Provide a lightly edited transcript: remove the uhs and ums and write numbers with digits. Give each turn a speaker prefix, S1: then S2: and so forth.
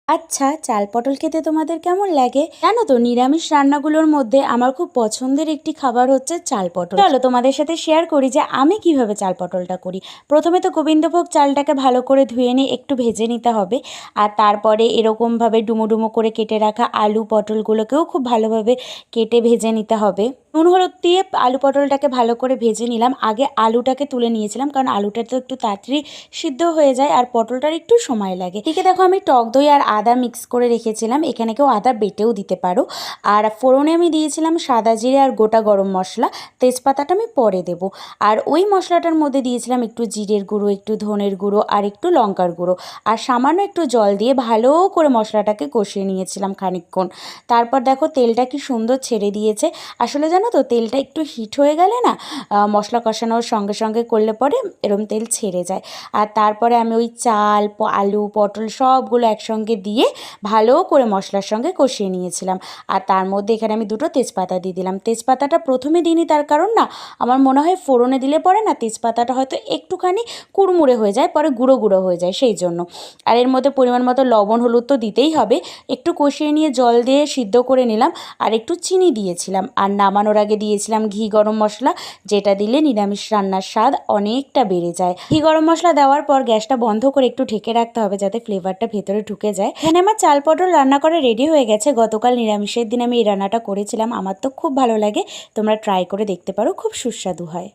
S1: আচ্ছা, চাল পটল খেতে তোমাদের কেমন লাগে? জানো তো, নিরামিষ রান্নাগুলোর মধ্যে আমার খুব পছন্দের একটি খাবার হচ্ছে চাল পটল। চলো তোমাদের সাথে শেয়ার করি যে আমি কিভাবে চাল পটলটা করি। প্রথমে তো গোবিন্দভোগ চালটাকে ভালো করে ধুয়ে নিয়ে একটু ভেজে নিতে হবে। আর তারপরে এরকমভাবে ডুমো ডুমো করে কেটে রাখা আলু পটলগুলোকেও খুব ভালোভাবে কেটে ভেজে নিতে হবে। নুন হলুদ দিয়ে আলু পটলটাকে ভালো করে ভেজে নিলাম। আগে আলুটাকে তুলে নিয়েছিলাম, কারণ আলুটা তো একটু তাড়াতাড়ি সিদ্ধ হয়ে যায় আর পটলটার একটু সময় লাগে। ঠিক দেখো, আমি টক দই আর আদা মিক্স করে রেখেছিলাম, এখানে কেউ আদা বেটেও দিতে পারো। আর ফোড়নে আমি দিয়েছিলাম সাদা জিরে আর গোটা গরম মশলা, তেজপাতাটা আমি পরে দেব। আর ওই মশলাটার মধ্যে দিয়েছিলাম একটু জিরের গুঁড়ো, একটু ধনের গুঁড়ো আর একটু লঙ্কার গুঁড়ো, আর সামান্য একটু জল দিয়ে ভালো করে মশলাটাকে কষিয়ে নিয়েছিলাম খানিকক্ষণ। তারপর দেখো তেলটা কি সুন্দর ছেড়ে দিয়েছে। আসলে জানো তো, তেলটা একটু হিট হয়ে গেলে না, মশলা কষানোর সঙ্গে সঙ্গে করলে পরে এরম তেল ছেড়ে যায়। আর তারপরে আমি ওই চাল, আলু, পটল সবগুলো একসঙ্গে দিয়ে ভালো করে মশলার সঙ্গে কষিয়ে নিয়েছিলাম। আর তার মধ্যে এখানে আমি দুটো তেজপাতা দিয়ে দিলাম। তেজপাতাটা প্রথমে দিইনি, তার কারণ না, আমার মনে হয় ফোড়নে দিলে পরে না তেজপাতাটা হয়তো একটুখানি কুড়মুড়ে হয়ে যায়, পরে গুঁড়ো গুঁড়ো হয়ে যায়, সেই জন্য। আর এর মধ্যে পরিমাণ মতো লবণ হলুদ তো দিতেই হবে। একটু কষিয়ে নিয়ে জল দিয়ে সিদ্ধ করে নিলাম, আর একটু চিনি দিয়েছিলাম। আর নামানোর আগে দিয়েছিলাম ঘি গরম মশলা, যেটা দিলে নিরামিষ রান্নার স্বাদ অনেকটা বেড়ে যায়। ঘি গরম মশলা দেওয়ার পর গ্যাসটা বন্ধ করে একটু ঢেকে রাখতে হবে, যাতে ফ্লেভারটা ভেতরে ঢুকে যায়। এখানে আমার চাল পটল রান্না করে রেডি হয়ে গেছে। গতকাল নিরামিষের দিন আমি এই রান্নাটা করেছিলাম, আমার তো খুব ভালো লাগে। তোমরা ট্রাই করে দেখতে পারো, খুব সুস্বাদু হয়।